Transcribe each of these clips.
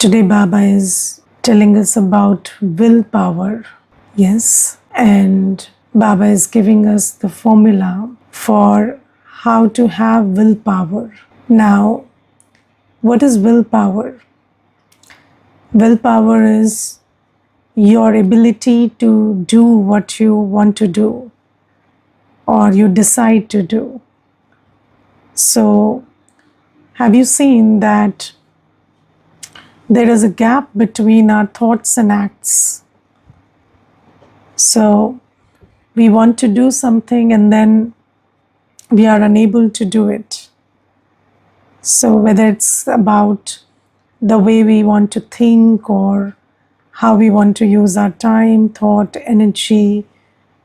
Today, Baba is telling us about willpower. Yes, and Baba is giving us the formula for how to have willpower. Now, what is willpower? Willpower is your ability to do what you want to do or you decide to do. So, have you seen that there is a gap between our thoughts and acts? So, we want to do something and then we are unable to do it. So, whether it's about the way we want to think or how we want to use our time, thought, energy,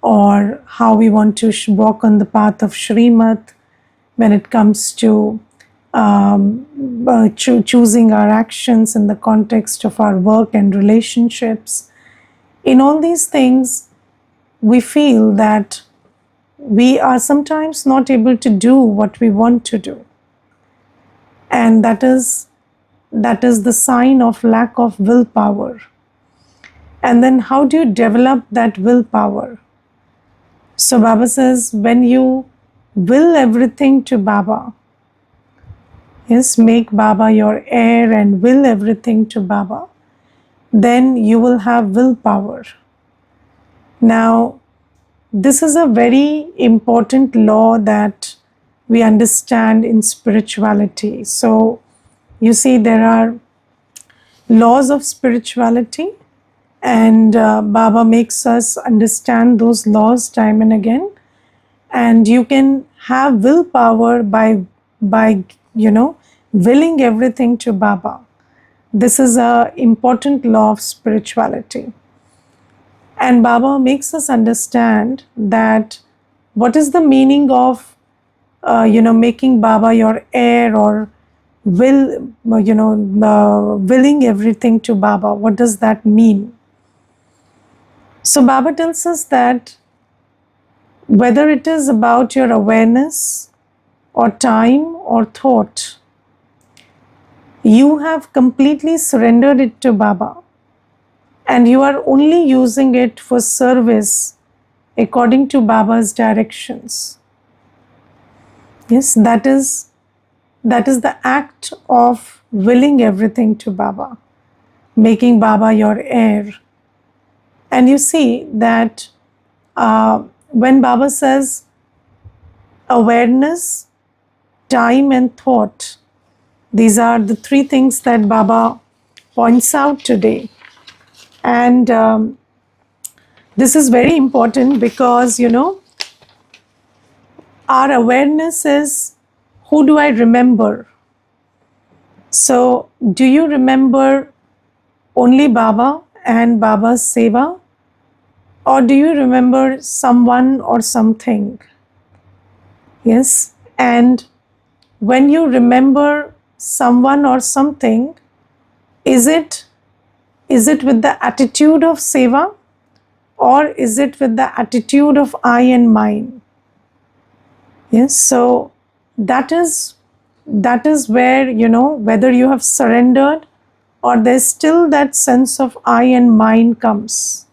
or how we want to walk on the path of Srimad when it comes to choosing our actions in the context of our work and relationships. In all these things, we feel that we are sometimes not able to do what we want to do. And that is the sign of lack of willpower. And then how do you develop that willpower? So Baba says, when you will everything to Baba, yes, make Baba your heir and will everything to Baba, then you will have willpower. Now, this is a very important law that we understand in spirituality. So, you see, there are laws of spirituality, and Baba makes us understand those laws time and again. And you can have willpower by willing everything to Baba. This is an important law of spirituality. And Baba makes us understand that what is the meaning of making Baba your heir or willing everything to Baba. What does that mean? So Baba tells us that whether it is about your awareness or time or thought, you have completely surrendered it to Baba and you are only using it for service according to Baba's directions. Yes, that is the act of willing everything to Baba, making Baba your heir. And you see that when Baba says awareness, time and thought, these are the three things that Baba points out today. And this is very important because, our awareness is, who do I remember? So, do you remember only Baba and Baba's seva? Or do you remember someone or something? Yes, and when you remember someone or something, is it with the attitude of seva or is it with the attitude of I and mine? Yes, so that is where, whether you have surrendered or there's still that sense of I and mine comes.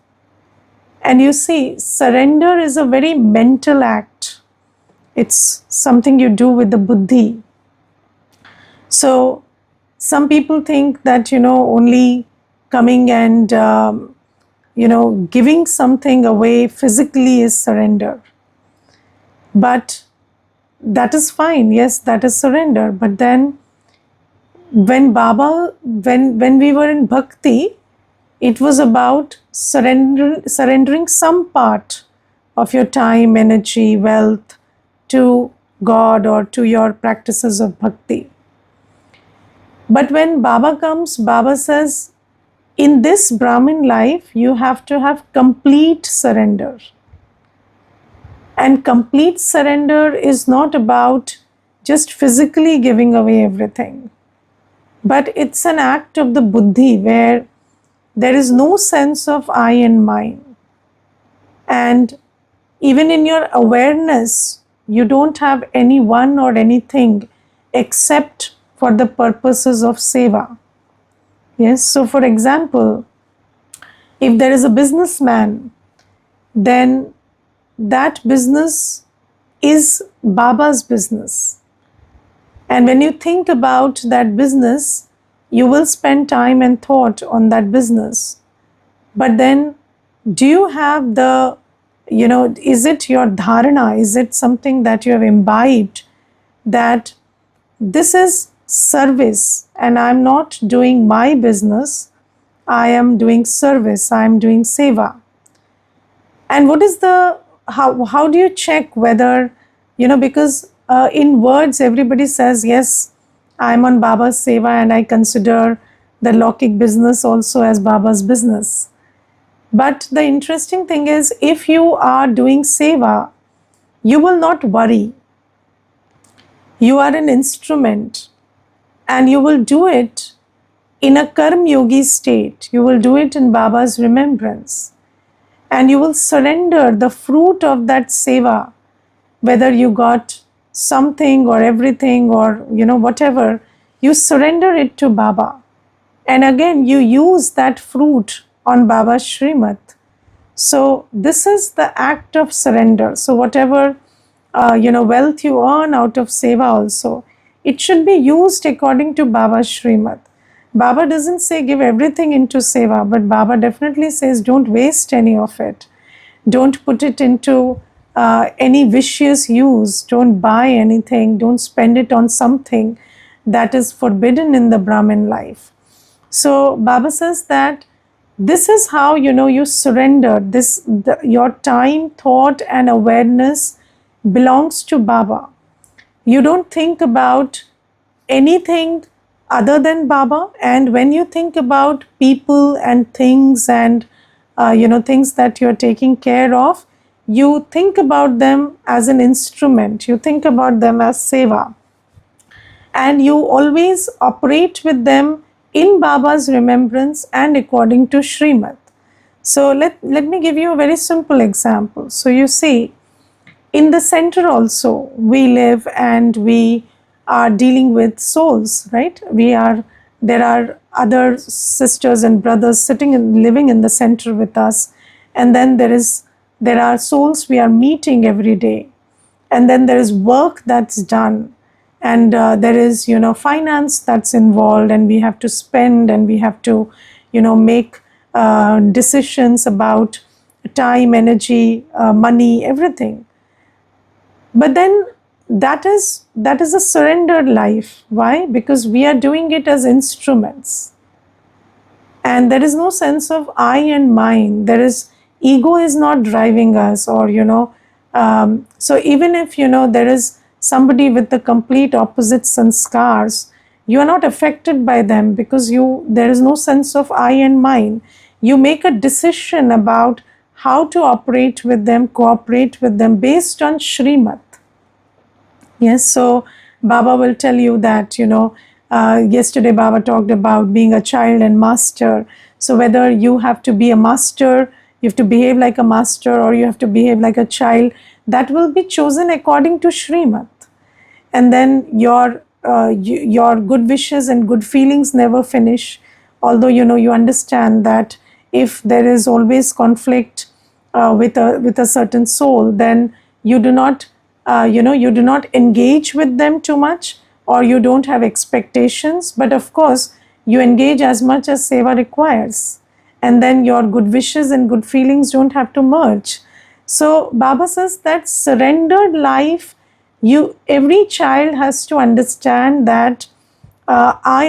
And you see, surrender is a very mental act. It's something you do with the buddhi. So some people think that, only coming and, giving something away physically is surrender. But that is fine. Yes, that is surrender. But then when we were in bhakti, it was about surrendering some part of your time, energy, wealth to God or to your practices of bhakti. But when Baba comes, Baba says, in this Brahmin life, you have to have complete surrender. And complete surrender is not about just physically giving away everything, but it's an act of the buddhi where there is no sense of I and mine. And even in your awareness, you don't have anyone or anything except for the purposes of seva. Yes, so for example, if there is a businessman, then that business is Baba's business. And when you think about that business, you will spend time and thought on that business. But then, do you have the, is it your dharana? Is it something that you have imbibed that this is service and I'm not doing my business, I am doing service, I am doing seva? And what is the, how do you check whether, because in words everybody says, yes, I'm on Baba's seva and I consider the Lokik business also as Baba's business. But the interesting thing is, if you are doing seva, you will not worry. You are an instrument and you will do it in a karm yogi state. You will do it in Baba's remembrance. And you will surrender the fruit of that seva, whether you got something or everything or whatever, you surrender it to Baba. And again, you use that fruit on Baba's Srimad. So this is the act of surrender. So whatever wealth you earn out of seva also, it should be used according to Baba's Srimad. Baba doesn't say give everything into seva, but Baba definitely says don't waste any of it. Don't put it into any vicious use. Don't buy anything. Don't spend it on something that is forbidden in the Brahmin life. So Baba says that this is how you surrender this. Your time, thought, and awareness belongs to Baba. You don't think about anything other than Baba. And when you think about people and things and things that you're taking care of, you think about them as an instrument. You think about them as seva. And you always operate with them in Baba's remembrance and according to Srimad. So let me give you a very simple example. So you see, in the center also, we live and we are dealing with souls, right? There are other sisters and brothers sitting and living in the center with us. And then there are souls we are meeting every day. And then there is work that's done. And there is, finance that's involved, and we have to spend and we have to, make decisions about time, energy, money, everything. But then that is a surrendered life. Why? Because we are doing it as instruments. And there is no sense of I and mine. Ego is not driving us, or, so even if, there is somebody with the complete opposites and scars, you are not affected by them because there is no sense of I and mine. You make a decision about how to operate with them, cooperate with them based on Srimad. Yes, so Baba will tell you that, yesterday Baba talked about being a child and master. So whether you have to be a master, you have to behave like a master, or you have to behave like a child, that will be chosen according to Srimad. And then your good wishes and good feelings never finish. Although, you understand that if there is always conflict with a certain soul, then you do not engage with them too much, or you don't have expectations. But of course, you engage as much as seva requires. And then your good wishes and good feelings don't have to merge. So Baba says that surrendered life, every child has to understand that I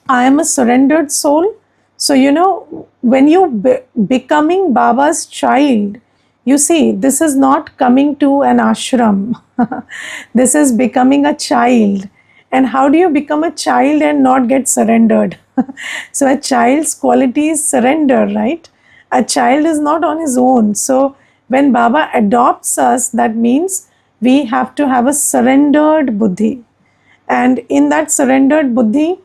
am a surrendered soul. So, when you becoming Baba's child, you see, this is not coming to an ashram. This is becoming a child. And how do you become a child and not get surrendered? So a child's quality is surrender, right? A child is not on his own. So when Baba adopts us, that means we have to have a surrendered buddhi. And in that surrendered buddhi,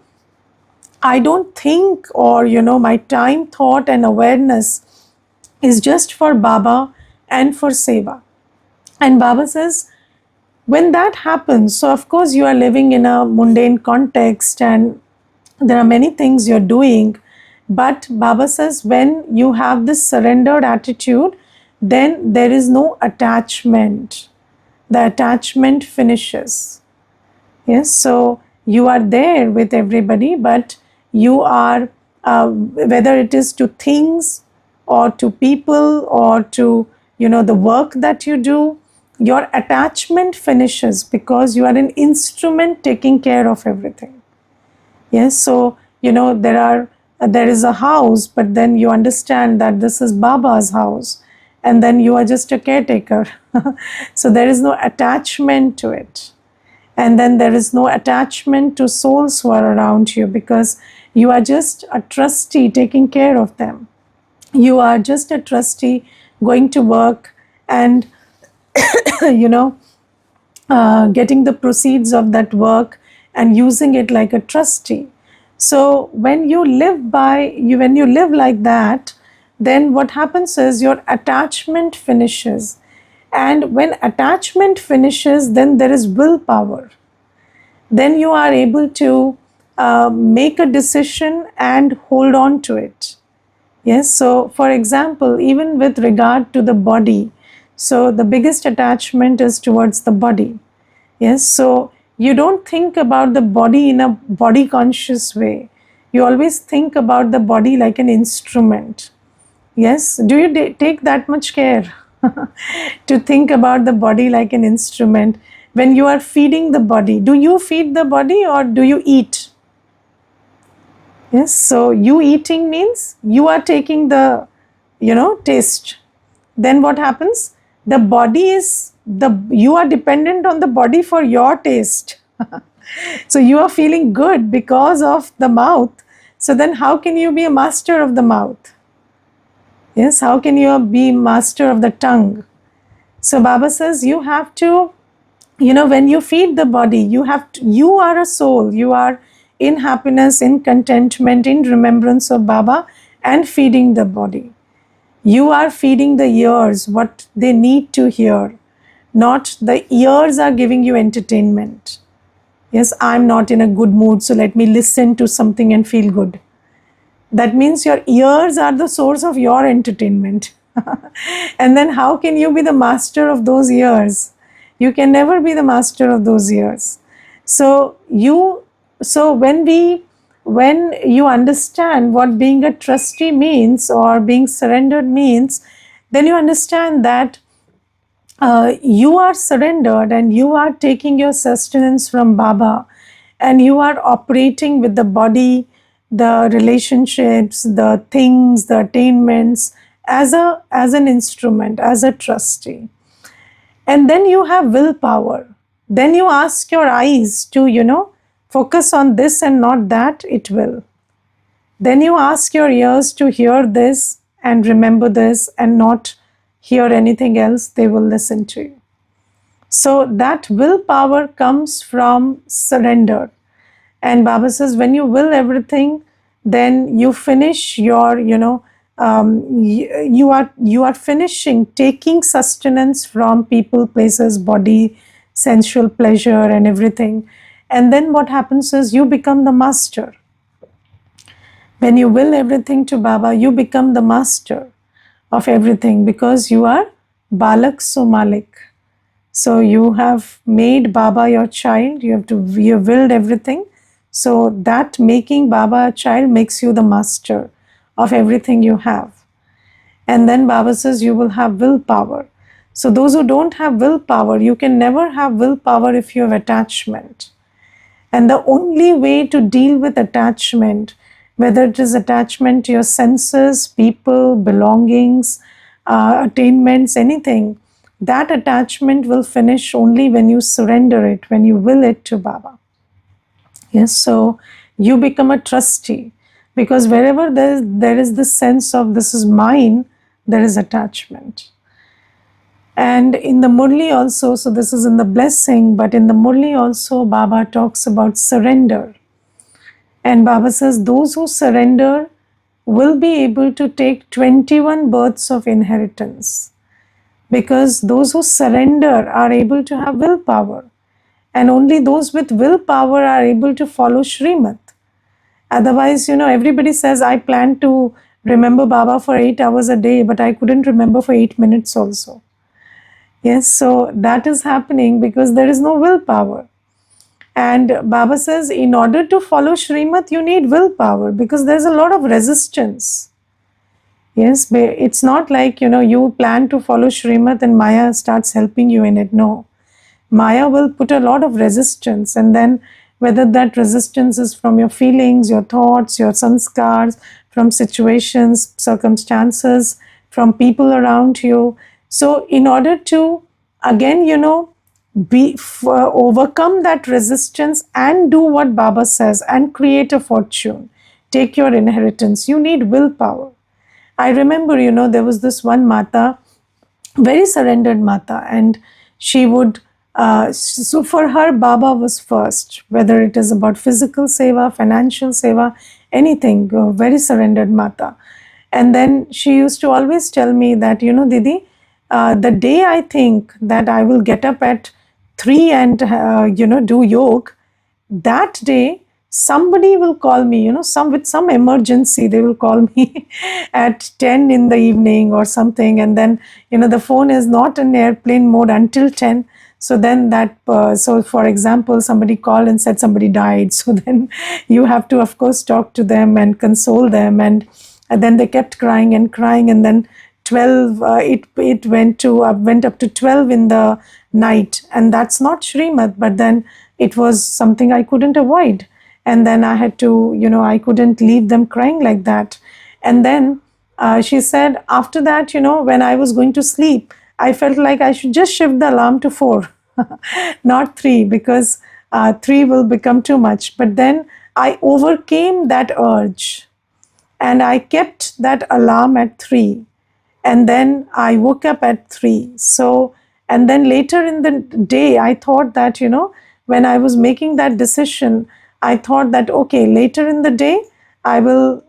I don't think, or my time, thought, and awareness is just for Baba and for seva. And Baba says, when that happens, so of course you are living in a mundane context, and there are many things you're doing, but Baba says when you have this surrendered attitude, then there is no attachment. The attachment finishes. Yes, so you are there with everybody, but you are, whether it is to things or to people or to, the work that you do, your attachment finishes because you are an instrument taking care of everything. Yes, so there is a house, but then you understand that this is Baba's house, and then you are just a caretaker. So there is no attachment to it. And then there is no attachment to souls who are around you, because you are just a trustee taking care of them. You are just a trustee going to work and you know getting the proceeds of that work and using it like a trustee. So when you live like that, then what happens is your attachment finishes. And when attachment finishes, then there is willpower. Then you are able to make a decision and hold on to it. Yes, so for example, even with regard to the body, so the biggest attachment is towards the body. Yes, so you don't think about the body in a body conscious way. You always think about the body like an instrument. Yes, do you take that much care to think about the body like an instrument? When you are feeding the body, do you feed the body or do you eat? Yes, so you eating means you are taking the, taste. Then what happens? The body is you are dependent on the body for your taste. So you are feeling good because of the mouth. So then how can you be a master of the mouth? Yes, how can you be master of the tongue? So Baba says you have to, when you feed the body, you are a soul, you are in happiness, in contentment, in remembrance of Baba, and feeding the body. You are feeding the ears what they need to hear, not the ears are giving you entertainment. Yes, I'm not in a good mood, so let me listen to something and feel good. That means your ears are the source of your entertainment. And then how can you be the master of those ears? You can never be the master of those ears. So when you understand what being a trustee means or being surrendered means, then you understand that you are surrendered and you are taking your sustenance from Baba, and you are operating with the body, the relationships, the things, the attainments as an instrument, as a trustee. And then you have willpower. Then you ask your eyes to, focus on this and not that, it will. Then you ask your ears to hear this and remember this and not hear anything else, they will listen to you. So that willpower comes from surrender. And Baba says, when you will everything, then you finish your, you are finishing taking sustenance from people, places, body, sensual pleasure, and everything. And then what happens is you become the master. When you will everything to Baba, you become the master of everything because you are Balak so Malik. So you have made Baba your child, you have willed everything. So that making Baba a child makes you the master of everything you have. And then Baba says you will have willpower. So those who don't have willpower, you can never have willpower if you have attachment. And the only way to deal with attachment, whether it is attachment to your senses, people, belongings, attainments, anything, that attachment will finish only when you surrender it, when you will it to Baba. Yes, so you become a trustee, because wherever there is this sense of this is mine, there is attachment. And in the Murli also, so this is in the blessing, but in the Murli also, Baba talks about surrender. And Baba says those who surrender will be able to take 21 births of inheritance, because those who surrender are able to have willpower, and only those with willpower are able to follow Srimad. Otherwise, everybody says, I plan to remember Baba for 8 hours a day, but I couldn't remember for 8 minutes also. Yes, so that is happening because there is no willpower. And Baba says, in order to follow Srimat, you need willpower because there's a lot of resistance. Yes, but it's not like, you plan to follow Srimat and Maya starts helping you in it. No. Maya will put a lot of resistance, and then whether that resistance is from your feelings, your thoughts, your sanskars, from situations, circumstances, from people around you. So, in order to again, overcome that resistance and do what Baba says and create a fortune, take your inheritance, you need willpower. I remember, there was this one Mata, very surrendered Mata, and she would, so for her, Baba was first, whether it is about physical seva, financial seva, anything, very surrendered Mata. And then she used to always tell me that, Didi, the day I think that I will get up at 3 and, do yoga, that day somebody will call me, with some emergency, they will call me at 10 in the evening or something, and then the phone is not in airplane mode until 10. So then so for example, somebody called and said somebody died, so then you have to of course talk to them and console them, and then they kept crying and crying, and then 12 it went up to 12 in the night, and that's not Shrimad, but then it was something I couldn't avoid, and then I had to, I couldn't leave them crying like that. And then she said after that, when I was going to sleep, I felt like I should just shift the alarm to 4 not 3, because 3 will become too much. But then I overcame that urge and I kept that alarm at 3, and then I woke up at 3. So, and then later in the day, I thought that, when I was making that decision, I thought that, okay, later in the day, I will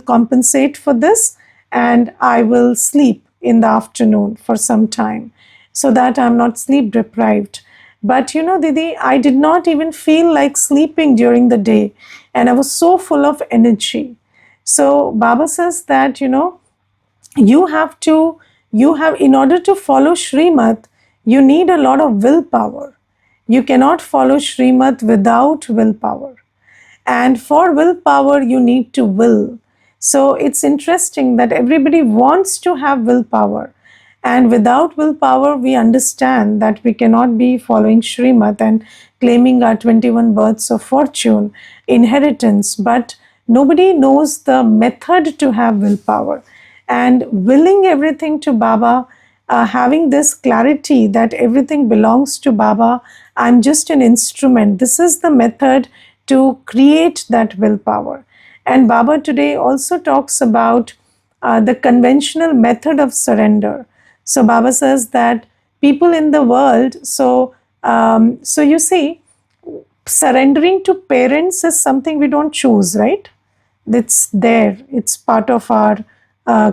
compensate for this, and I will sleep in the afternoon for some time so that I'm not sleep deprived. But Didi, I did not even feel like sleeping during the day, and I was so full of energy. So Baba says that, in order to follow Srimat, you need a lot of willpower. You cannot follow Srimat without willpower. And for willpower, you need to will. So it's interesting that everybody wants to have willpower. And without willpower, we understand that we cannot be following Srimat and claiming our 21 births of fortune, inheritance. But nobody knows the method to have willpower. And willing everything to Baba, having this clarity that everything belongs to Baba, I'm just an instrument. This is the method to create that willpower. And Baba today also talks about the conventional method of surrender. So Baba says that people in the world, so you see, surrendering to parents is something we don't choose, right? It's there. It's part of our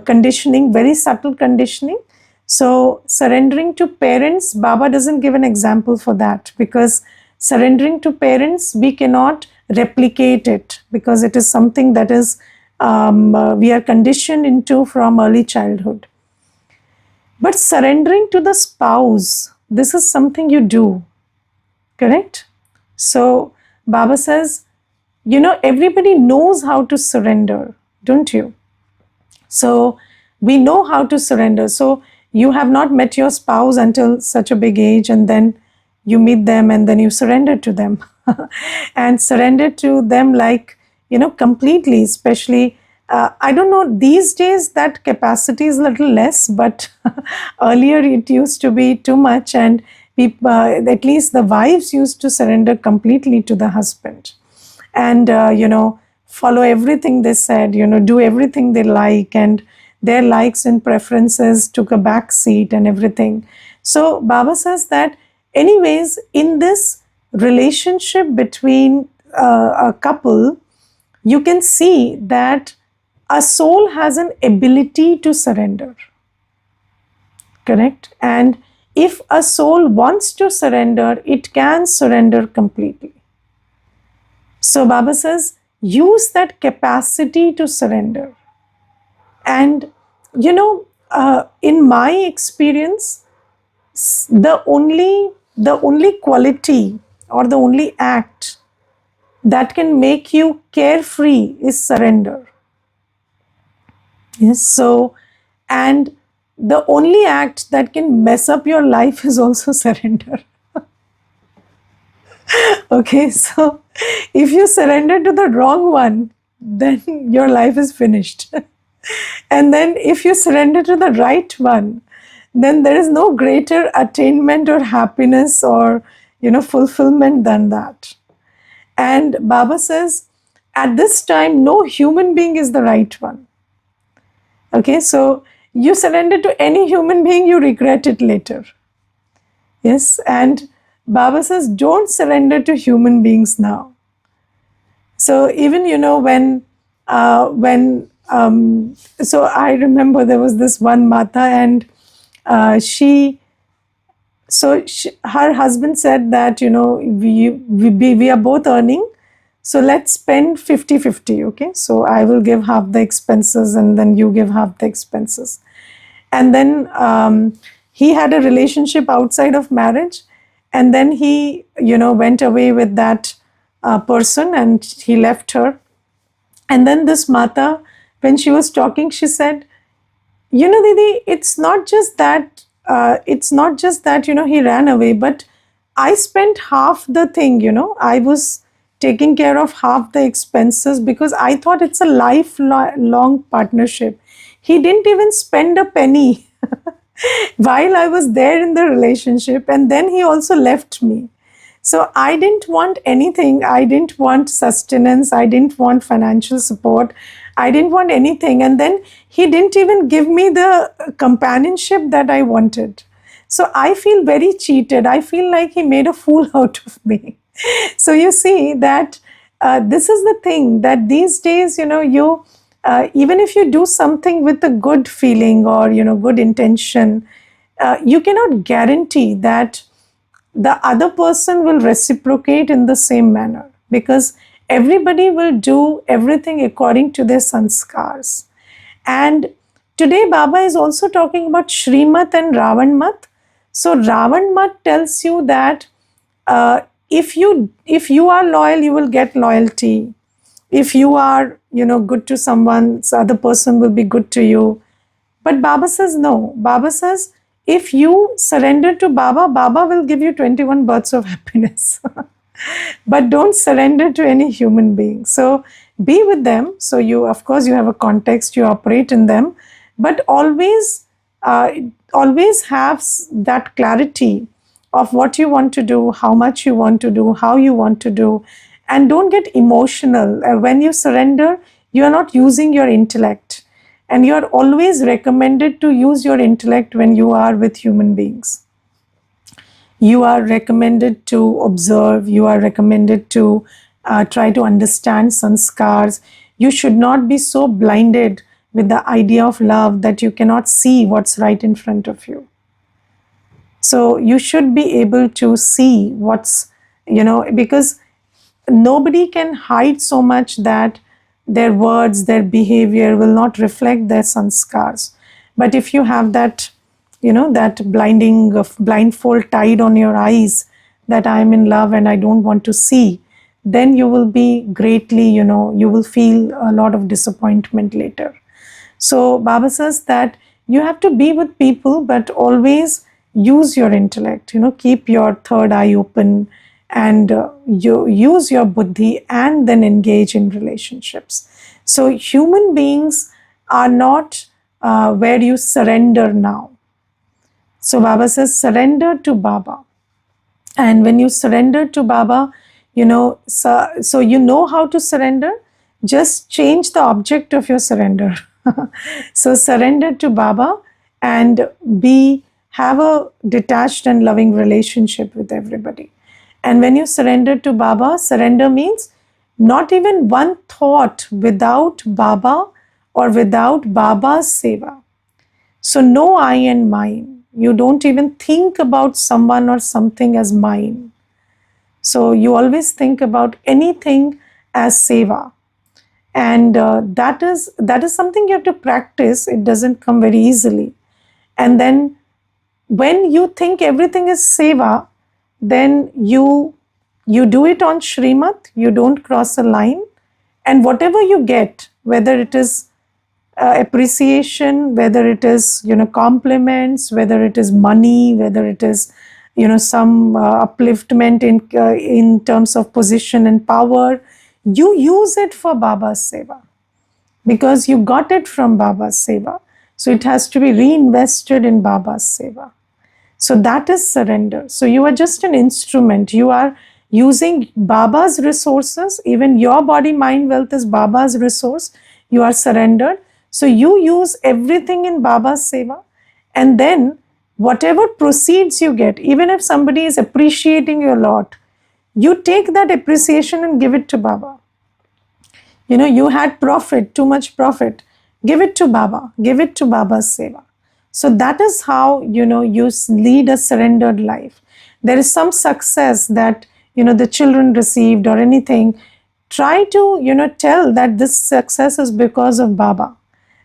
conditioning, very subtle conditioning. So surrendering to parents, Baba doesn't give an example for that, because surrendering to parents, we cannot replicate it, because it is something that is we are conditioned into from early childhood. But surrendering to the spouse, this is something you do, correct? So Baba says, everybody knows how to surrender, don't you? So we know how to surrender. So you have not met your spouse until such a big age, and then you meet them and then you surrender to them and surrender to them like, completely, especially I don't know, these days that capacity is a little less, but earlier it used to be too much, and people, at least the wives used to surrender completely to the husband, and follow everything they said, do everything they like, and their likes and preferences took a back seat and everything. So Baba says that anyways, in this relationship between a couple, you can see that a soul has an ability to surrender, correct? And if a soul wants to surrender, it can surrender completely. So Baba says, use that capacity to surrender. And in my experience, the only quality or the only act that can make you carefree is surrender. Yes. So, and the only act that can mess up your life is also surrender. Okay, so if you surrender to the wrong one, then your life is finished. And then if you surrender to the right one, then there is no greater attainment or happiness or fulfillment than that. And Baba says, at this time, no human being is the right one. Okay, so you surrender to any human being, you regret it later. Yes, and Baba says, don't surrender to human beings now. So even so I remember there was this one mata, and her husband said that we are both earning, so let's spend 50-50. Okay, so I will give half the expenses and then you give half the expenses. And then he had a relationship outside of marriage, and then he went away with that person, and he left her. And then this mata, when she was talking, she said, Didi, it's not just that he ran away, but I spent half the thing. I was taking care of half the expenses because I thought it's a lifelong partnership. He didn't even spend a penny while I was there in the relationship, and then he also left me. So I didn't want anything. I didn't want sustenance. I didn't want financial support. I didn't want anything. And then he didn't even give me the companionship that I wanted. So I feel very cheated. I feel like he made a fool out of me. So you see that this is the thing, that these days, even if you do something with a good feeling or, good intention, you cannot guarantee that the other person will reciprocate in the same manner, because everybody will do everything according to their sanskars. And today Baba is also talking about Shrimat and Ravanmat. So Ravanmat tells you that if you are loyal, you will get loyalty. If you are good to someone, the other person will be good to you. But Baba says no. Baba says, if you surrender to Baba, Baba will give you 21 births of happiness. But don't surrender to any human being. So be with them. So of course, you have a context, you operate in them, but always have that clarity of what you want to do, how much you want to do, how you want to do, and don't get emotional. When you surrender, you are not using your intellect. And you are always recommended to use your intellect when you are with human beings. You are recommended to observe. You are recommended to try to understand sanskars. You should not be so blinded with the idea of love that you cannot see what's right in front of you. So you should be able to see what's, because nobody can hide so much that their words, their behavior will not reflect their sanskars. But if you have that, that blindfold tied on your eyes, that I am in love and I don't want to see, then you will be greatly, you will feel a lot of disappointment later. So Baba says that you have to be with people, but always use your intellect, keep your third eye open, and you use your buddhi and then engage in relationships. So human beings are not where you surrender now. So Baba says, surrender to Baba. And when you surrender to Baba, so you know how to surrender. Just change the object of your surrender. So surrender to Baba and have a detached and loving relationship with everybody. And when you surrender to Baba, surrender means not even one thought without Baba or without Baba's seva. So no I and mine. You don't even think about someone or something as mine. So you always think about anything as seva. And that is something you have to practice. It doesn't come very easily. And then when you think everything is seva, then you do it on Shrimat, you don't cross a line, and whatever you get, whether it is appreciation, whether it is compliments, whether it is money, whether it is some upliftment in terms of position and power, you use it for Baba's seva, because you got it from Baba's seva. So it has to be reinvested in Baba's seva. So that is surrender. So you are just an instrument. You are using Baba's resources. Even your body, mind, wealth is Baba's resource. You are surrendered. So you use everything in Baba's seva. And then whatever proceeds you get, even if somebody is appreciating you a lot, you take that appreciation and give it to Baba. You had profit, too much profit. Give it to Baba. Give it to Baba's seva. So that is how, you lead a surrendered life. There is some success that, the children received or anything. Try to, tell that this success is because of Baba.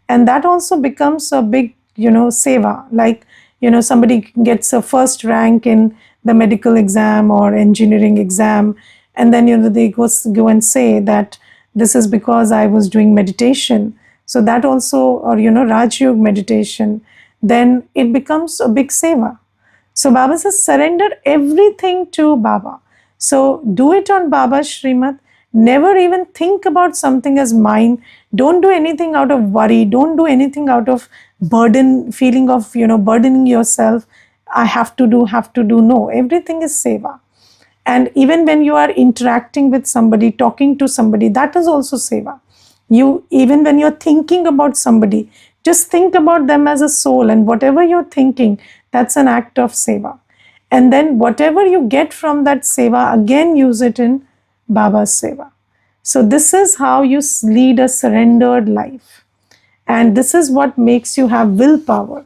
And that also becomes a big, seva. Like, somebody gets a first rank in the medical exam or engineering exam. And then, they go and say that this is because I was doing meditation. So that also, or, Raj Yoga meditation, then it becomes a big seva. So Baba says, surrender everything to Baba. So do it on Baba's Srimad. Never even think about something as mine. Don't do anything out of worry. Don't do anything out of burden, feeling of, burdening yourself. I have to do. No, everything is seva. And even when you are interacting with somebody, talking to somebody, that is also seva. Even when you're thinking about somebody, just think about them as a soul, and whatever you're thinking, that's an act of seva. And then whatever you get from that seva, again use it in Baba's seva. So this is how you lead a surrendered life. And this is what makes you have willpower.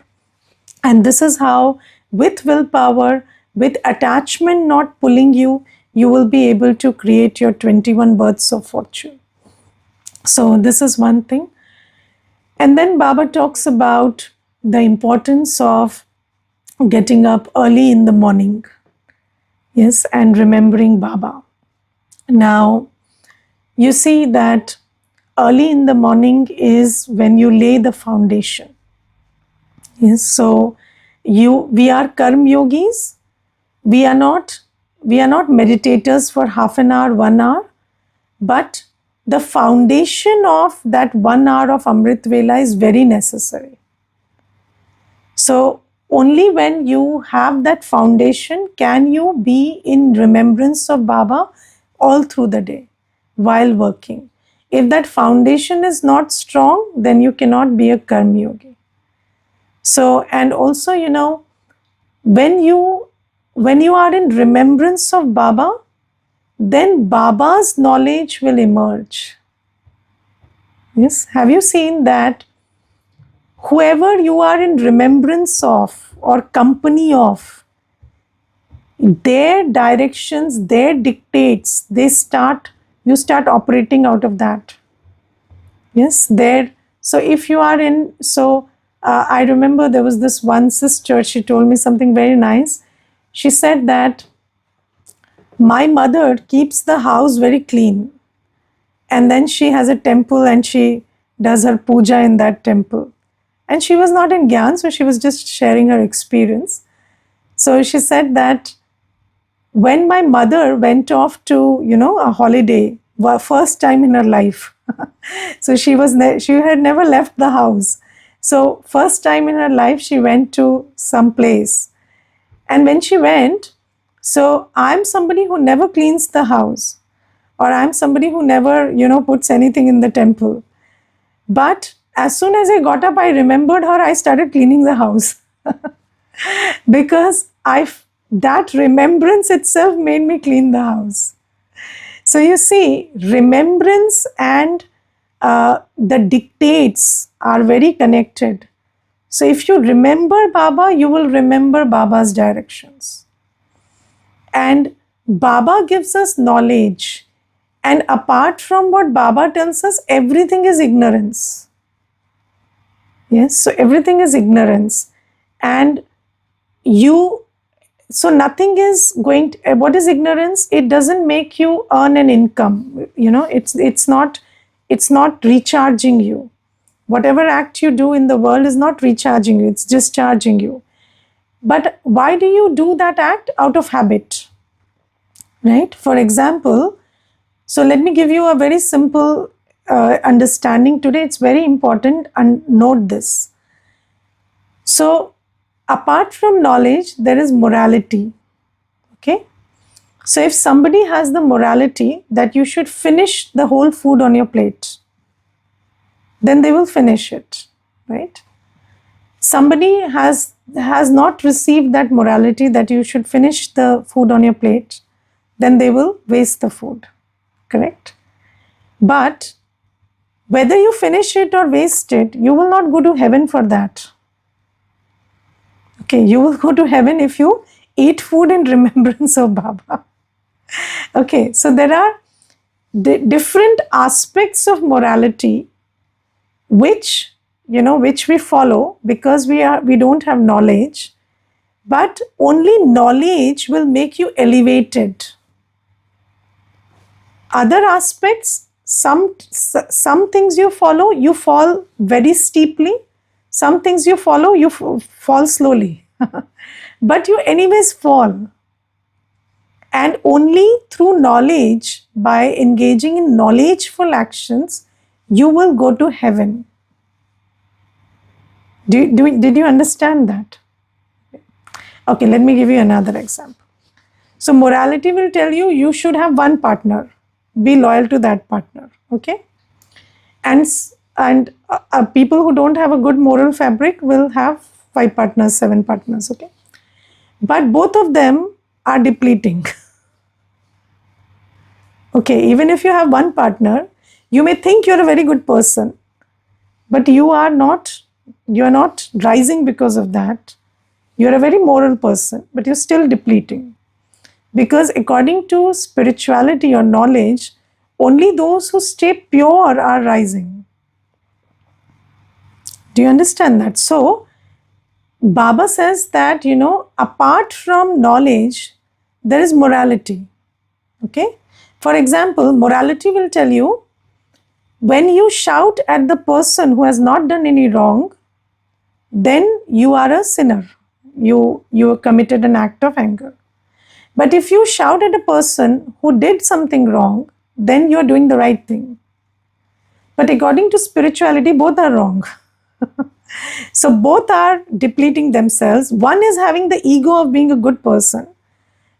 And this is how, with willpower, with attachment not pulling you, you will be able to create your 21 births of fortune. So this is one thing. And then Baba talks about the importance of getting up early in the morning. Yes, and remembering Baba. Now, you see that early in the morning is when you lay the foundation. Yes, so we are karma yogis. We are not meditators for half an hour, 1 hour, but the foundation of that 1 hour of Amrit Vela is very necessary. So only when you have that foundation can you be in remembrance of Baba all through the day while working. If that foundation is not strong, then you cannot be a karma yogi. So, and also, when you are in remembrance of Baba, then Baba's knowledge will emerge. Yes, have you seen that whoever you are in remembrance of or company of, their directions, their dictates, you start operating out of that. Yes, so if you are in, I remember there was this one sister, she told me something very nice. She said that my mother keeps the house very clean, and then she has a temple and she does her puja in that temple. And she was not in Gyan, so she was just sharing her experience. So she said that when my mother went off to, a holiday, first time in her life, so she had never left the house. So first time in her life, she went to some place. And when she went, so I'm somebody who never cleans the house, or I'm somebody who never, puts anything in the temple. But as soon as I got up, I remembered her, I started cleaning the house. Because that remembrance itself made me clean the house. So you see, remembrance and the dictates are very connected. So if you remember Baba, you will remember Baba's directions. And Baba gives us knowledge. And apart from what Baba tells us, everything is ignorance. Yes, so everything is ignorance. And you, so nothing is going to, what is ignorance? It doesn't make you earn an income. It's not recharging you. Whatever act you do in the world is not recharging you, it's discharging you. But why do you do that act? Out of habit, right? For example, so let me give you a very simple understanding today. It's very important, and note this. So apart from knowledge, there is morality. Okay. So if somebody has the morality that you should finish the whole food on your plate, then they will finish it, right? Somebody has not received that morality that you should finish the food on your plate, then they will waste the food, correct? But whether you finish it or waste it, you will not go to heaven for that. Okay, you will go to heaven if you eat food in remembrance of Baba. Okay, so there are different aspects of morality which we follow because we don't have knowledge, but only knowledge will make you elevated. Other aspects, some things you follow, you fall very steeply. Some things you follow, you fall slowly. But you anyways fall. And only through knowledge, by engaging in knowledgeful actions, you will go to heaven. Did you understand that? Okay, let me give you another example. So morality will tell you you should have one partner. Be loyal to that partner. Okay? And people who don't have a good moral fabric will have 5 partners, 7 partners. Okay? But both of them are depleting. Okay, even if you have one partner, you may think you're a very good person, but you are not rising because of that. You're a very moral person, but you're still depleting. Because according to spirituality or knowledge, only those who stay pure are rising. Do you understand that? So, Baba says that, apart from knowledge, there is morality. Okay? For example, morality will tell you, when you shout at the person who has not done any wrong, then you are a sinner. You committed an act of anger. But if you shout at a person who did something wrong, then you are doing the right thing. But according to spirituality, both are wrong. So both are depleting themselves. One is having the ego of being a good person.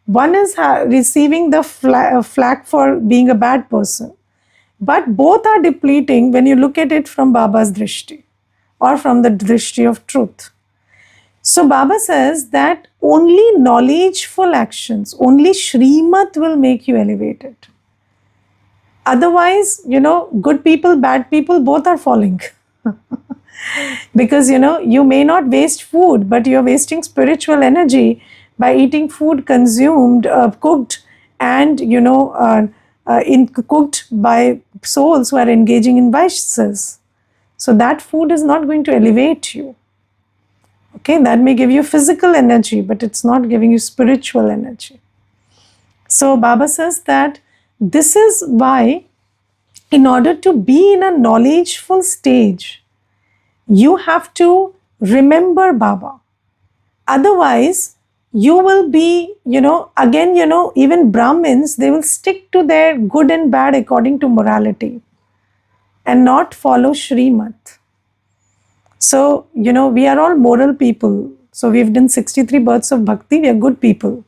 One is receiving the flack for being a bad person. But both are depleting when you look at it from Baba's drishti or from the drishti of truth. So Baba says that only knowledgeful actions, only Shrimat will make you elevated. Otherwise, good people, bad people, both are falling. Because, you may not waste food, but you're wasting spiritual energy by eating food consumed, cooked, and, cooked by souls who are engaging in vices. So that food is not going to elevate you. Okay, that may give you physical energy, but it's not giving you spiritual energy. So Baba says that this is why, in order to be in a knowledgeful stage, you have to remember Baba. Otherwise, you will be, again, even Brahmins, they will stick to their good and bad according to morality and not follow Shrimat. So, we are all moral people. So, we've done 63 births of bhakti, we are good people.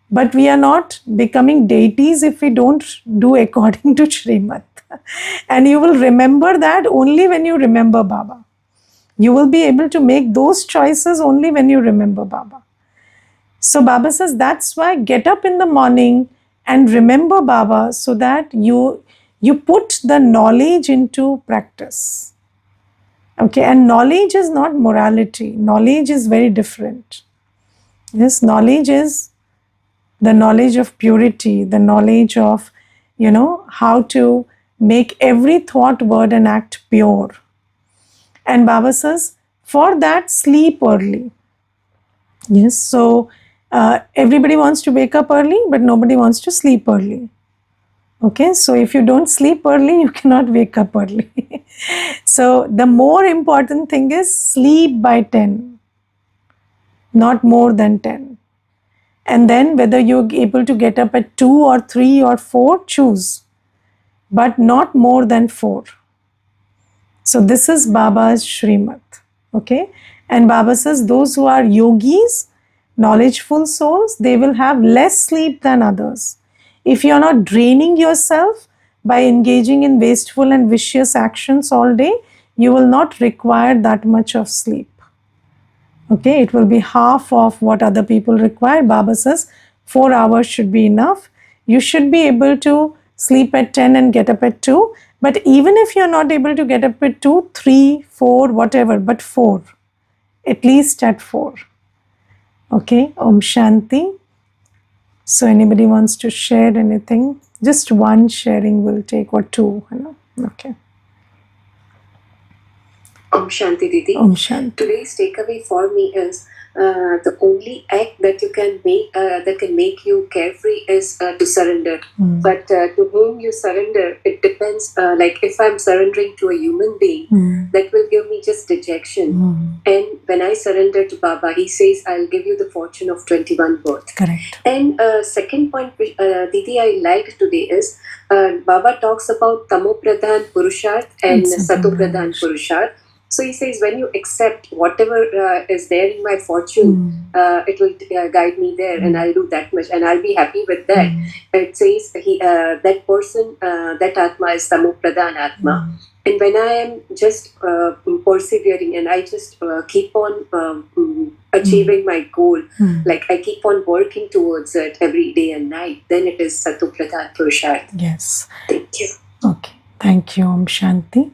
But we are not becoming deities if we don't do according to Shrimat. And you will remember that only when you remember Baba. You will be able to make those choices only when you remember Baba. So Baba says that's why get up in the morning and remember Baba so that you put the knowledge into practice. Okay, and knowledge is not morality. Knowledge is very different. Yes, knowledge is the knowledge of purity, the knowledge of how to make every thought, word, and act pure. And Baba says, for that, sleep early. Yes, so everybody wants to wake up early, but nobody wants to sleep early. Okay, so if you don't sleep early, you cannot wake up early. So the more important thing is sleep by 10, not more than 10. And then whether you're able to get up at 2 or 3 or 4, choose, but not more than 4. So this is Baba's Shrimat. Okay, and Baba says those who are yogis, knowledgeful souls, they will have less sleep than others. If you're not draining yourself by engaging in wasteful and vicious actions all day, you will not require that much of sleep. Okay, it will be half of what other people require. Baba says 4 hours should be enough. You should be able to sleep at 10 and get up at 2. But even if you're not able to get up at 2, 3, 4, whatever, but 4, at least at 4. Okay, Om Shanti. So anybody wants to share anything? Just one sharing will take, or 2. Okay. Om Shanti Didi. Om Shanti. Today's takeaway for me is the only act that you can make that can make you carefree is to surrender. But to whom you surrender, it depends. Like if I'm surrendering to a human being, that will give me just dejection. And when I surrender to Baba, he says, "I'll give you the fortune of 21 births." Correct. And second point, Didi, I liked today is Baba talks about Tamo Pradhan Purusharth and Sato Pradhan Purusharth. So he says, when you accept whatever is there in my fortune, it will guide me there, and I'll do that much, and I'll be happy with that. It says that person, that Atma is Tamo Pradhan Atma. And when I am just persevering and I just keep on achieving my goal, like I keep on working towards it every day and night, then it is Sato Pradhan Purusharth. Yes. Thank you. Okay. Thank you, Om Shanti.